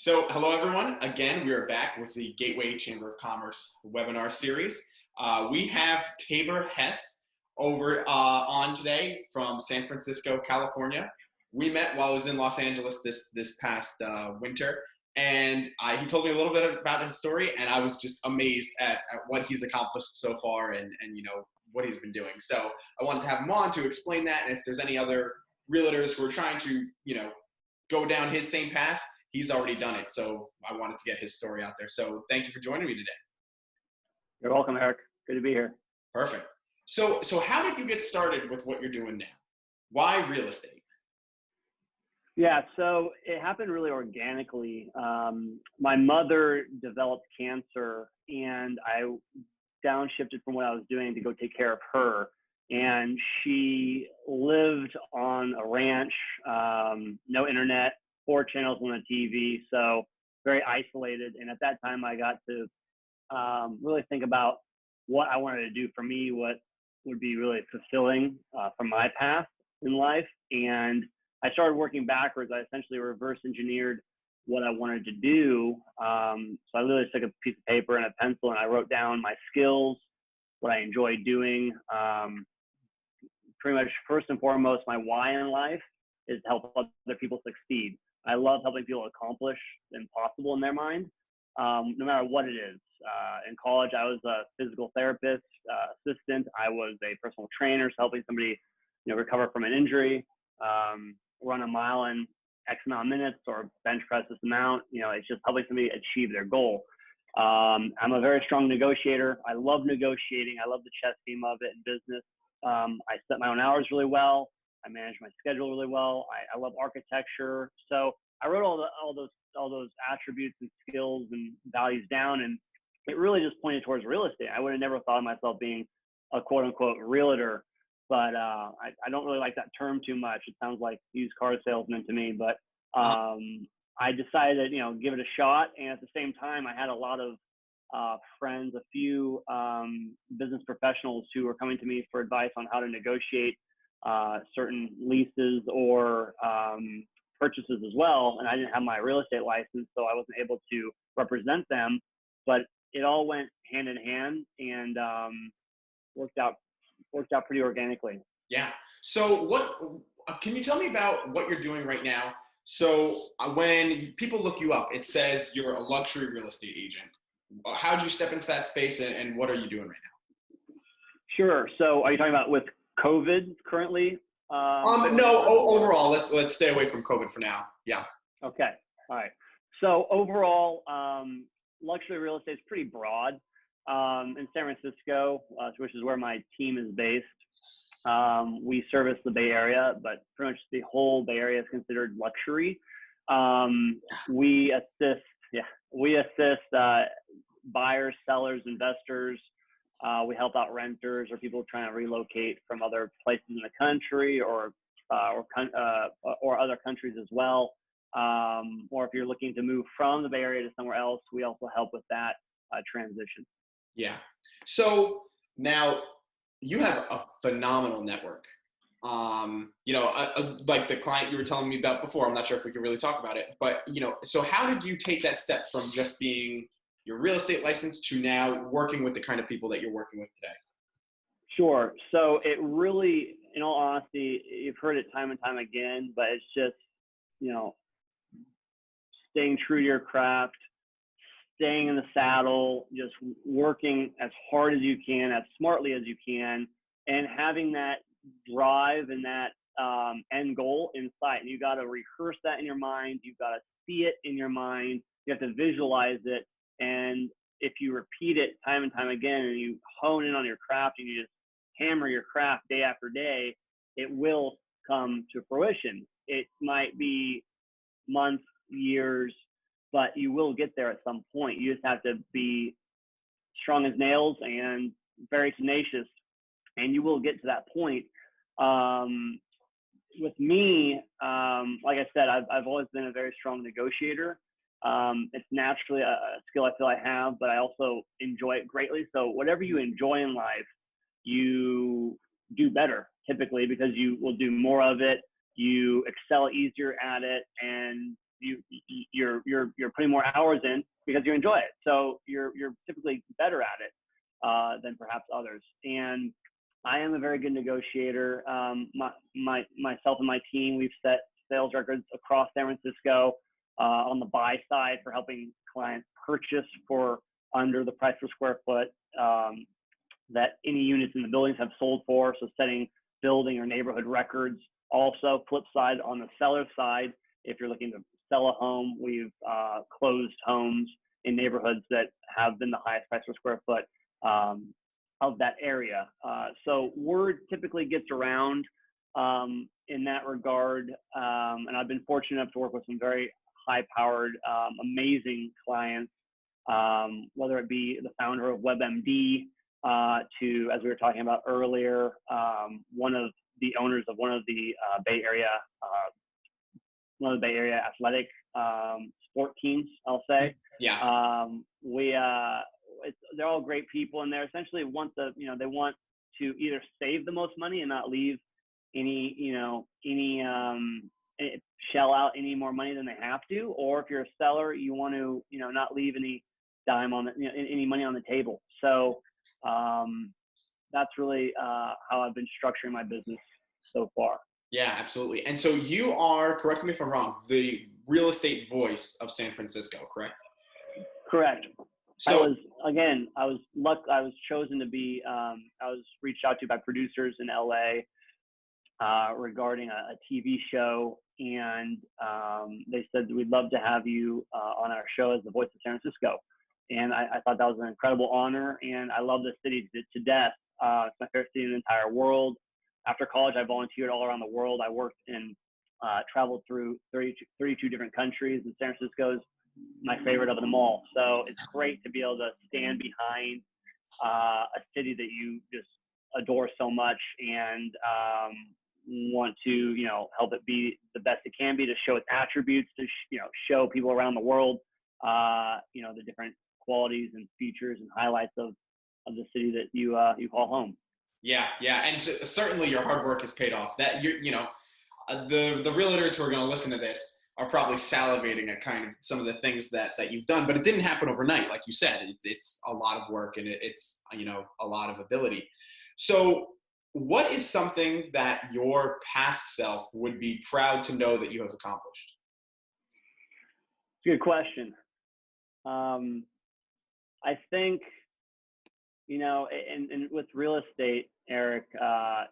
So, hello everyone. Again, we are back with the Gateway Chamber of Commerce webinar series. We have Tabre on today from San Francisco, California. We met while I was in Los Angeles this past winter, and he told me a little bit about his story, and I was just amazed at what he's accomplished so far and what he's been doing. So I wanted to have him on to explain that, and if there's any other realtors who are trying to go down his same path. He's already done it, so I wanted to get his story out there. So thank you for joining me today. You're welcome, Eric. Good to be here. Perfect. So how did you get started with what you're doing now? Why real estate? Yeah, so it happened really organically. My mother developed cancer, and I downshifted from what I was doing to go take care of her. And she lived on a ranch, no internet, 4 channels on the TV, so very isolated. And at that time, I got to really think about what I wanted to do for me, what would be really fulfilling from my path in life. And I started working backwards. I essentially reverse engineered what I wanted to do. So I literally took a piece of paper and a pencil, and I wrote down my skills, what I enjoyed doing. Pretty much first and foremost, my why in life is to help other people succeed. I love helping people accomplish the impossible in their mind, no matter what it is. In college, I was a physical therapist assistant. I was a personal trainer, so helping somebody, recover from an injury, run a mile in X amount of minutes, or bench press this amount. It's just helping somebody achieve their goal. I'm a very strong negotiator. I love negotiating. I love the chess game of it in business. I set my own hours really well. I manage my schedule really well. I love architecture. So I wrote all those attributes and skills and values down, and it really just pointed towards real estate. I would have never thought of myself being a quote unquote realtor, but I don't really like that term too much. It sounds like used car salesman to me, but I decided to, give it a shot. And at the same time, I had a lot of friends, a few business professionals who were coming to me for advice on how to negotiate certain leases or purchases as well. And I didn't have my real estate license, so I wasn't able to represent them, but it all went hand in hand and worked out pretty organically. Yeah. So what can you tell me about what you're doing right now? So when people look you up, it says you're a luxury real estate agent. How did you step into that space, and what are you doing right now? Sure. So are you talking about with COVID currently? No, overall, let's stay away from COVID for now. Yeah. Okay. All right. So overall, luxury real estate is pretty broad. In San Francisco, which is where my team is based, we service the Bay Area, but pretty much the whole Bay Area is considered luxury. We assist buyers, sellers, investors. We help out renters or people trying to relocate from other places in the country or other countries as well. Or if you're looking to move from the Bay Area to somewhere else, we also help with that transition. Yeah. So now you have a phenomenal network. Like the client you were telling me about before, I'm not sure if we can really talk about it, but so how did you take that step from just being your real estate license to now working with the kind of people that you're working with today? Sure. So it really, in all honesty, you've heard it time and time again, but it's just, staying true to your craft, staying in the saddle, just working as hard as you can, as smartly as you can, and having that drive and that end goal in sight. And you got to rehearse that in your mind. You've got to see it in your mind. You have to visualize it. And if you repeat it time and time again, and you hone in on your craft and you just hammer your craft day after day, it will come to fruition. It might be months, years, but you will get there at some point. You just have to be strong as nails and very tenacious, and you will get to that point. With me, like I said, I've always been a very strong negotiator. It's naturally a skill I feel I have, but I also enjoy it greatly. So whatever you enjoy in life, you do better typically because you will do more of it. You excel easier at it, and you're putting more hours in because you enjoy it. So you're typically better at it than perhaps others. And I am a very good negotiator. Myself and my team, we've set sales records across San Francisco on the buy side for helping clients purchase for under the price per square foot that any units in the buildings have sold for. So setting building or neighborhood records. Also, flip side, on the seller side, if you're looking to sell a home, we've closed homes in neighborhoods that have been the highest price per square foot of that area. So word typically gets around in that regard. And I've been fortunate enough to work with some very high-powered, amazing clients, whether it be the founder of WebMD to, as we were talking about earlier, one of the owners of one of the Bay Area athletic sport teams, I'll say. Yeah. They're all great people, and they essentially they want to either save the most money and not leave shell out any more money than they have to, or if you're a seller, you want to not leave any dime on any money on the table. So that's really how I've been structuring my business so far. Yeah, absolutely. And so you are, correct me if I'm wrong, the real estate voice of San Francisco, correct? Correct. So I was chosen to be, I was reached out to by producers in LA regarding a TV show, and they said, we'd love to have you on our show as the voice of San Francisco. And I thought that was an incredible honor, and I love the city to death. It's my favorite city in the entire world. After college, I volunteered all around the world. I worked and traveled through 32 different countries, and San Francisco is my favorite of them all. So it's great to be able to stand behind a city that you just adore so much and want to, help it be the best it can be, to show its attributes, to show people around the world, the different qualities and features and highlights of the city that you call home. Yeah, and certainly your hard work has paid off. That the realtors who are going to listen to this are probably salivating at kind of some of the things that you've done, but it didn't happen overnight, like you said. It's a lot of work, and it's a lot of ability. So, what is something that your past self would be proud to know that you have accomplished? Good question. I think, and with real estate, Eric,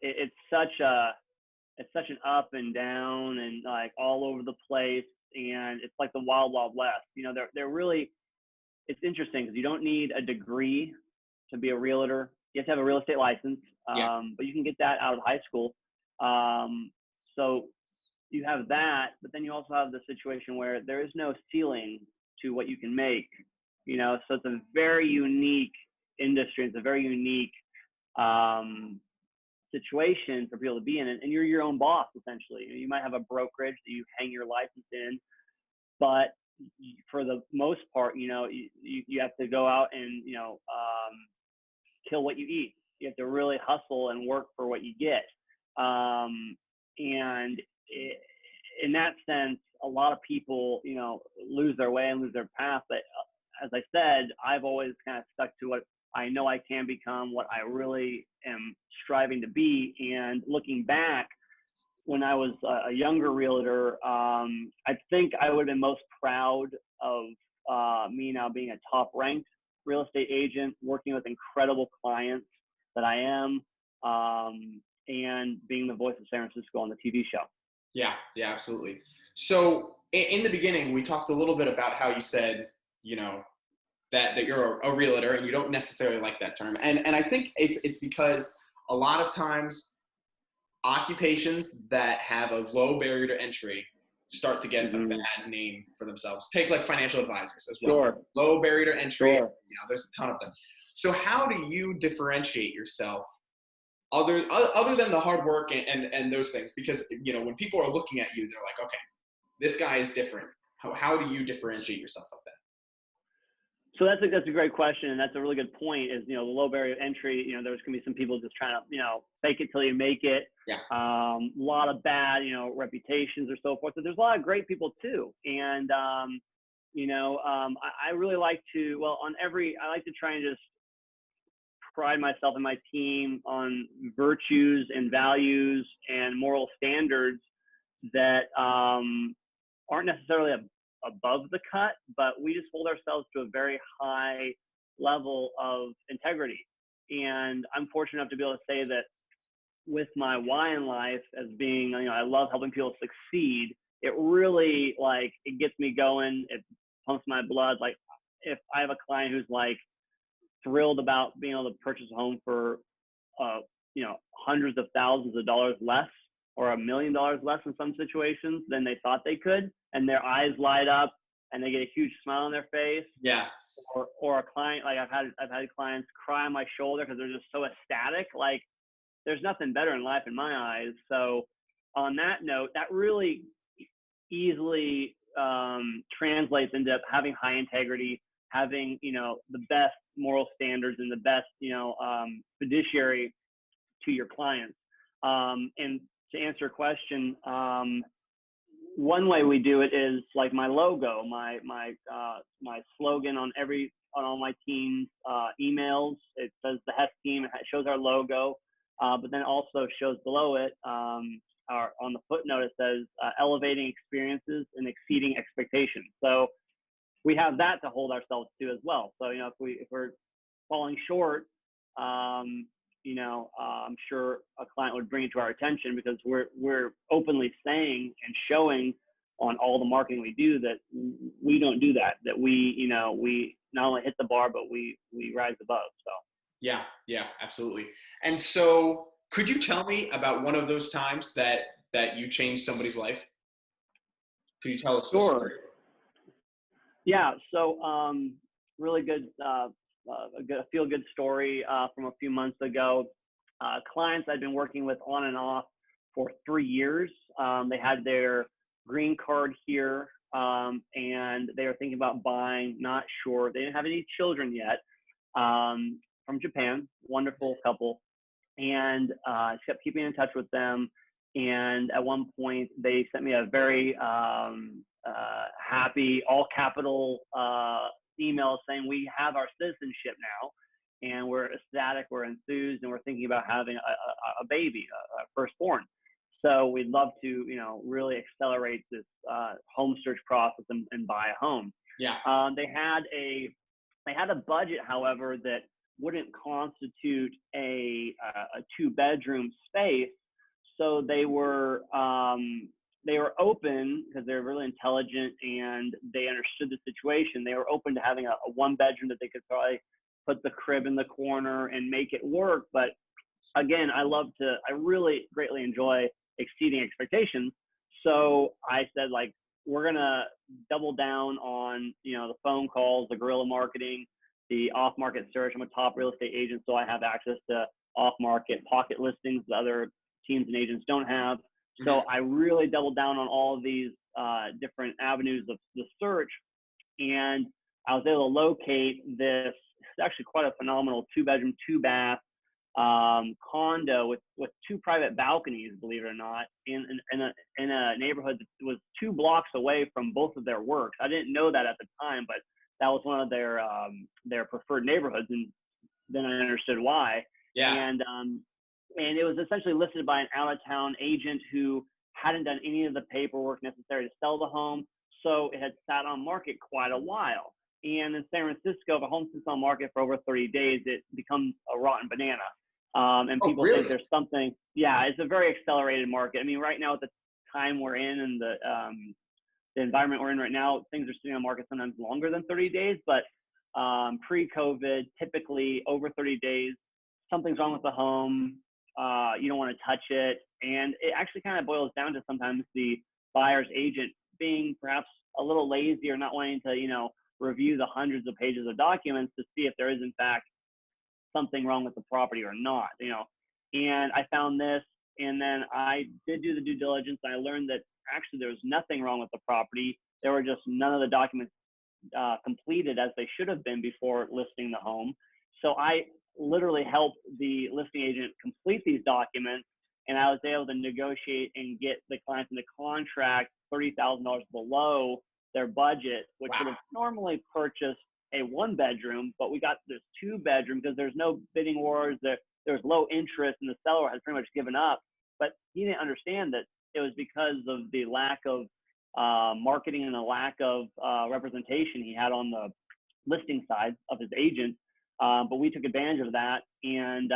it's such an up and down and like all over the place, and it's like the wild, wild west. They're really, it's interesting because you don't need a degree to be a realtor. You have to have a real estate license, but you can get that out of high school. So you have that, but then you also have the situation where there is no ceiling to what you can make. So it's a very unique industry. It's a very unique situation for people to be in, and you're your own boss essentially. You might have a brokerage that you hang your license in, but for the most part, you have to go out and kill what you eat. You have to really hustle and work for what you get. And in that sense, a lot of people, lose their way and lose their path. But as I said, I've always kind of stuck to what I know I can become, what I really am striving to be. And looking back, when I was a younger realtor, I think I would have been most proud of me now being a top-ranked real estate agent, working with incredible clients that I am, and being the voice of San Francisco on the TV show. Yeah, absolutely. So in the beginning, we talked a little bit about how you said, that you're a realtor and you don't necessarily like that term. And I think it's because a lot of times occupations that have a low barrier to entry start to get a bad name for themselves. Take like financial advisors as well. Sure. Low barrier to entry, Sure. There's a ton of them. So how do you differentiate yourself other than the hard work and those things? Because, when people are looking at you, they're like, okay, this guy is different. How do you differentiate yourself like that? So that's a great question, and that's a really good point. Is, the low barrier of entry. There's gonna be some people just trying to fake it till you make it. Yeah. A lot of bad reputations or so forth. So there's a lot of great people too, and I really like to I like to try and just pride myself and my team on virtues and values and moral standards that aren't necessarily above the cut, but we just hold ourselves to a very high level of integrity. And I'm fortunate enough to be able to say that with my why in life as being, I love helping people succeed. It really it gets me going. It pumps my blood. Like if I have a client who's thrilled about being able to purchase a home for, hundreds of thousands of dollars less or $1 million less in some situations than they thought they could, and their eyes light up and they get a huge smile on their face. Yeah. Or a client, I've had clients cry on my shoulder because they're just so ecstatic. There's nothing better in life in my eyes. So on that note, that really easily translates into having high integrity, having, the best moral standards and the best, fiduciary to your clients. And to answer your question, one way we do it is my logo, my slogan on all my team's emails. It says the Hess team. It shows our logo, but then also shows below it, on the footnote, it says elevating experiences and exceeding expectations. So we have that to hold ourselves to as well. So if we're falling short, I'm sure a client would bring it to our attention, because we're openly saying and showing on all the marketing we do that we don't do that. That we not only hit the bar, but we rise above. So yeah, absolutely. And so, could you tell me about one of those times that you changed somebody's life? Could you tell us a story? Yeah. So really good. A feel-good story from a few months ago. Clients I'd been working with on and off for 3 years. They had their green card here, and they were thinking about buying, not sure. They didn't have any children yet, from Japan, wonderful couple. And I kept keeping in touch with them. And at one point, they sent me a very happy, all capital email saying, we have our citizenship now, and we're ecstatic, we're enthused, and we're thinking about having a baby, a firstborn. So we'd love to, really accelerate this home search process and buy a home. Yeah. They had a budget, however, that wouldn't constitute a 2-bedroom space. So they were open, because they're really intelligent and they understood the situation. They were open to having a 1-bedroom that they could probably put the crib in the corner and make it work. But again, I really greatly enjoy exceeding expectations. So I said, we're going to double down on, the phone calls, the guerrilla marketing, the off-market search. I'm a top real estate agent, so I have access to off-market pocket listings that other teams and agents don't have. So I really doubled down on all of these different avenues of the search, and I was able to locate this. It's actually quite a phenomenal 2-bedroom, 2-bath condo with 2 private balconies, believe it or not, in a neighborhood that was 2 blocks away from both of their works. I didn't know that at the time, but that was one of their preferred neighborhoods, and then I understood why. Yeah. And it was essentially listed by an out-of-town agent who hadn't done any of the paperwork necessary to sell the home. So it had sat on market quite a while. And in San Francisco, if a home sits on market for over 30 days, it becomes a rotten banana. And people think there's something. Yeah, it's a very accelerated market. I mean, right now at the time we're in and the environment we're in right now, things are sitting on market sometimes longer than 30 days. But pre-COVID, typically over 30 days, something's wrong with the home. You don't want to touch it. And it actually kind of boils down to sometimes the buyer's agent being perhaps a little lazy or not wanting to, review the hundreds of pages of documents to see if there is in fact something wrong with the property or not, And I found this, and then I did do the due diligence. And I learned that actually there was nothing wrong with the property. There were just none of the documents completed as they should have been before listing the home. So I literally helped the listing agent complete these documents, and I was able to negotiate and get the clients into contract $30,000 below their budget, which would have normally purchased a 1-bedroom, but we got this 2-bedroom because there's no bidding wars. There's low interest, and the seller has pretty much given up. But he didn't understand that it was because of the lack of marketing and the lack of representation he had on the listing side of his agent. But we took advantage of that, and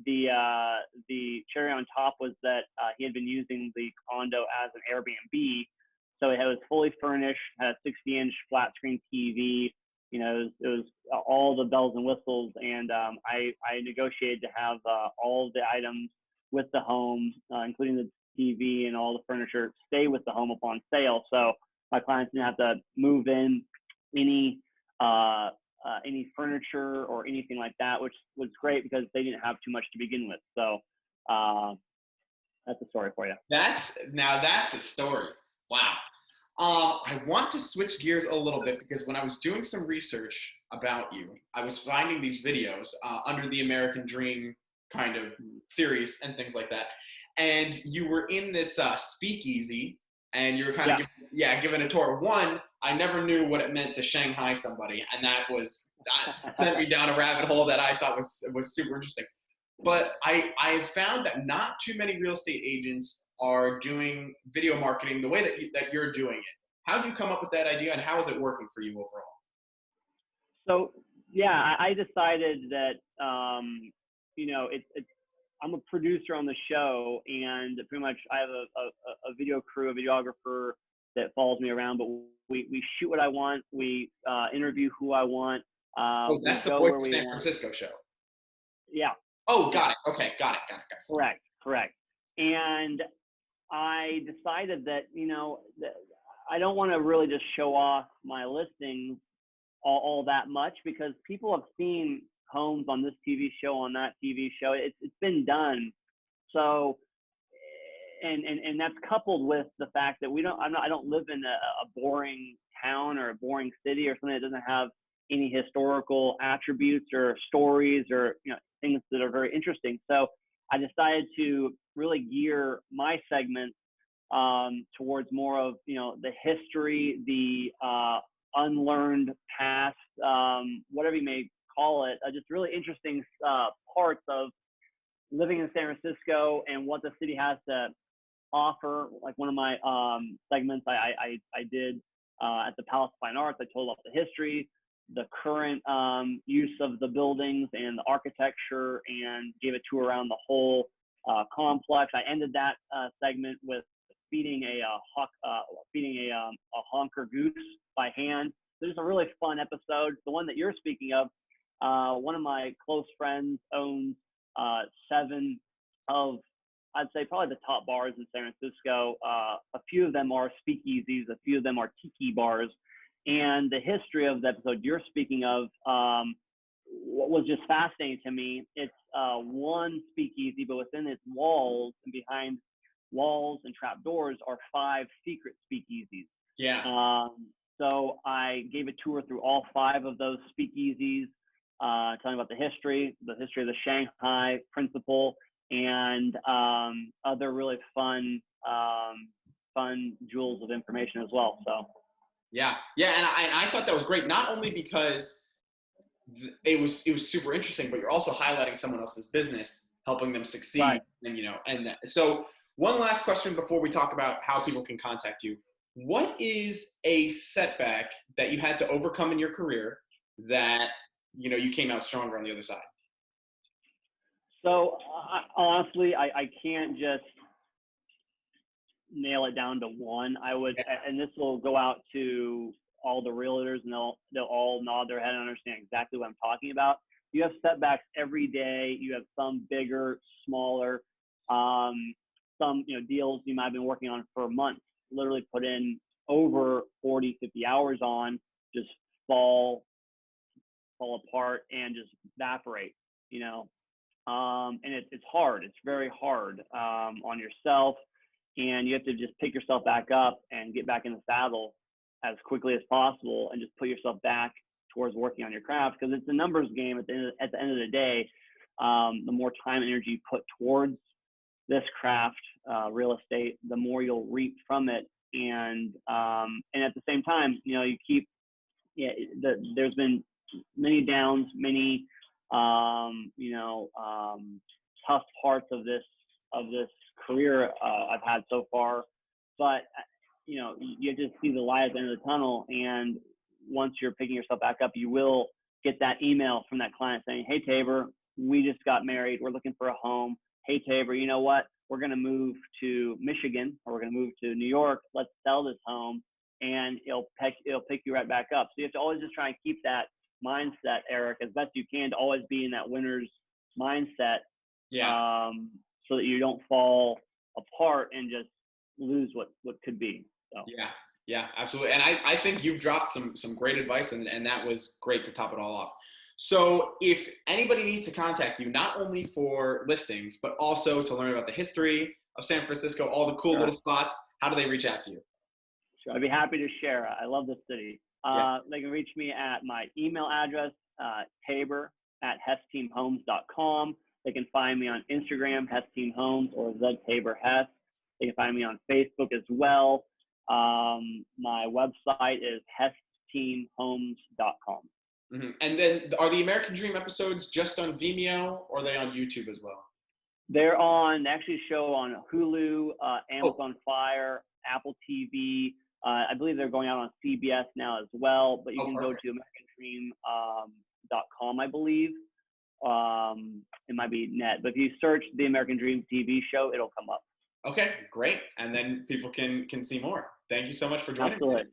the cherry on top was that he had been using the condo as an Airbnb. So it was fully furnished, had a 60-inch flat screen TV. You know, it was all the bells and whistles, and I negotiated to have all the items with the home, including the TV and all the furniture, stay with the home upon sale. So my clients didn't have to move in any furniture or anything like that, which was great because they didn't have too much to begin with. So that's a story for you. That's a story. Wow. I want to switch gears a little bit because when I was doing some research about you, I was finding these videos under the American Dream kind of series and things like that. And you were in this speakeasy, and you were kind of giving a tour. One, I never knew what it meant to Shanghai somebody, and that sent me down a rabbit hole that I thought was super interesting. But I found that not too many real estate agents are doing video marketing the way that you're doing it. How did you come up with that idea, and how is it working for you overall? So yeah, I decided that I'm a producer on the show, and pretty much I have a video crew, a videographer that follows me around. But we shoot what I want, we interview who I want. That's the Voice of San Francisco show. Yeah. Oh, got it. Okay, got it. Correct. And I decided that, that I don't want to really just show off my listings all that much, because people have seen homes on this TV show, on that TV show. It's been done. So, and that's coupled with the fact that I don't live in a boring town or a boring city or something that doesn't have any historical attributes or stories or things that are very interesting. So I decided to really gear my segment towards more of the history, the unlearned past, whatever you may call it, just really interesting parts of living in San Francisco and what the city has to offer. Like one of my segments I did at the Palace of Fine Arts, I told about the history, the current use of the buildings and the architecture, and gave a tour around the whole complex. I ended that segment with feeding a honker goose by hand. So it's a really fun episode. The one that you're speaking of, one of my close friends owns 7 of, I'd say, probably the top bars in San Francisco. A few of them are speakeasies, a few of them are tiki bars. And the history of the episode you're speaking of, what was just fascinating to me, it's one speakeasy, but within its walls and behind walls and trap doors are 5 secret speakeasies. Yeah. So I gave a tour through all 5 of those speakeasies, telling about the history of the Shanghai principle, and other really fun jewels of information as well. So. Yeah, and I thought that was great. Not only because it was super interesting, but you're also highlighting someone else's business, helping them succeed. Right. And so one last question before we talk about how people can contact you. What is a setback that you had to overcome in your career that you came out stronger on the other side? So honestly, I can't just nail it down to one. I would, and this will go out to all the realtors, and they'll all nod their head and understand exactly what I'm talking about. You have setbacks every day. You have some bigger, smaller, some deals you might have been working on for months, literally put in over 40, 50 hours on, just fall apart and just evaporate. And it's hard. It's very hard on yourself. And you have to just pick yourself back up and get back in the saddle as quickly as possible and just put yourself back towards working on your craft, because it's a numbers game at the end of the day. The more time and energy you put towards this craft, real estate, the more you'll reap from it. And at the same time, you keep, there's been many downs, many, tough parts of this career I've had so far, but you just see the light at the end of the tunnel. And once you're picking yourself back up, you will get that email from that client saying, "Hey, Tabre, we just got married. We're looking for a home. Hey, Tabre, you know what? We're going to move to Michigan, or we're going to move to New York. Let's sell this home." And it'll pick you right back up. So you have to always just try and keep that mindset, Eric, as best you can, to always be in that winner's mindset. Yeah. So that you don't fall apart and just lose what could be. So. Yeah, absolutely. And I think you've dropped some great advice, and that was great to top it all off. So if anybody needs to contact you, not only for listings, but also to learn about the history of San Francisco, all the cool little spots, how do they reach out to you? Sure, I'd be happy to share. I love the city. They can reach me at my email address, tabre@hesteamhomes.com. They can find me on Instagram, hesteamhomes, or ztabrehest. They can find me on Facebook as well. My website is hesteamhomes.com. Mm-hmm. And then are the American Dream episodes just on Vimeo, or are they on YouTube as well? They actually show on Hulu, Amazon Fire, Apple TV. I believe they're going out on CBS now as well, but you can go to AmericanDream.com, I believe. It might be net, but if you search the American Dream TV show, it'll come up. Okay, great. And then people can see more. Thank you so much for joining me. Absolutely.